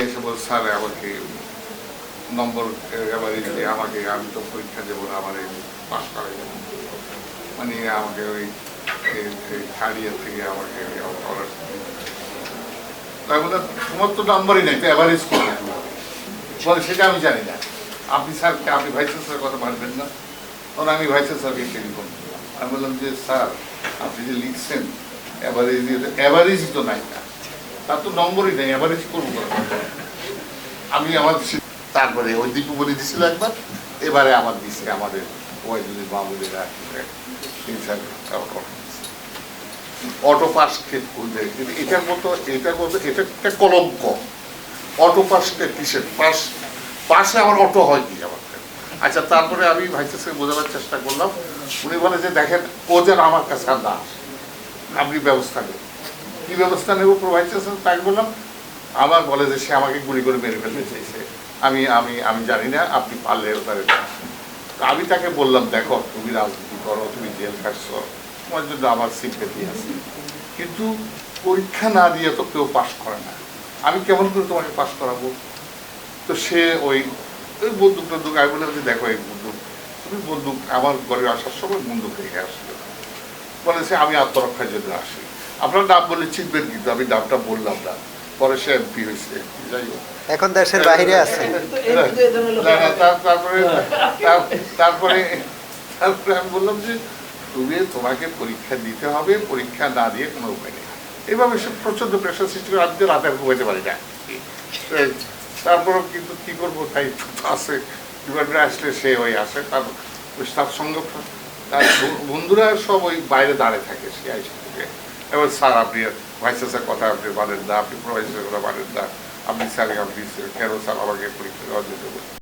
এসে বল স্যার আমাকে নম্বর এবারে যদি আমাকে আমি তো পরীক্ষা দেবো না আমার পাস করা যাবে মানে আমাকে ওই থার্ড ইয়ার থেকে আমাকে অনার্স তাই বলে তোমার তো নাম্বারই নেই তো অ্যাভারেজ করবে বলে সেটা আমি জানি না আপনি স্যারকে আপনি ভাইস চ্যান্সেলারের কথা মানবেন না তখন আমি ভাইস চ্যান্সেলারকে টেলিফোন করলাম আমি বললাম যে স্যার আপনি যে লিখছেন অ্যাভারেজই তো নাই না তার তো নম্বরই নেই অ্যাভারেজ করবো আমি আমার তারপরে ওই দীপু বলে দিছিল একবার এবারে আমার দিচ্ছে আমাদের ওয়াইদুল মাহমুদেরা অটো পাস কিন্তু এটার মতো এটা একটা কলঙ্ক অটো পাসটা কিসের পাশে আমার অটো হয় কি আমার আচ্ছা তারপরে আমি ভাইসকে বোঝানোর চেষ্টা করলাম উনি বলে যে দেখেন ও যেন আমার কাছে না আপনি ব্যবস্থা নেবেন কি ব্যবস্থা নেব ভাইস তাকে বললাম আমার বলে যে সে আমাকে গুলি করে মেরে ফেলতে চাইছে আমি আমি আমি জানি না আপনি পারলে তারে আমি তাকে বললাম দেখো তুমি রাজনীতি করো তুমি জেল খাটছো তোমার জন্য আমার সিম্পেথি আছে কিন্তু পরীক্ষা না দিয়ে তো কেউ পাস করে না আমি কেমন করে তোমাকে পাস করাবো তো সে ওই ওই বন্দুক টন্দুক আমি বললাম যে দেখো এই বন্দুক তুমি বন্দুক আমার ঘরে আসার সময় বন্দুক রেখে আসলে বলেছে আমি আত্মরক্ষার জন্য আসি আপনার নাম বলে চিনবেন কিন্তু আমি নামটা বললাম না পরে সে এমপি হয়েছে যাই হোক এখন দেশের বাইরে আছে তারপরে তারপরে তারপরে আমি বললাম যে তুমি তোমাকে পরীক্ষা দিতে হবে পরীক্ষা না দিয়ে কোনো উপায় নেই এইভাবে সে প্রচন্ড প্রেশার সৃষ্টি করে আমি তো রাতে ঘুমাইতে পারি না তারপরেও কিন্তু কি করবো তাই আসে ডিপার্টমেন্টে আসলে সে ওই আসে তার সঙ্গে তার বন্ধুরা সব ওই বাইরে দাঁড়িয়ে থাকে সে আইসে থেকে এবার স্যার আপনি ভাইস চ্যান্সেলার কথা আপনি মানেন না আপনি প্রভাইসের কথা মানেন না আপনি স্যার আপনি কেন স্যার আমাকে পরীক্ষা দেওয়া যেতে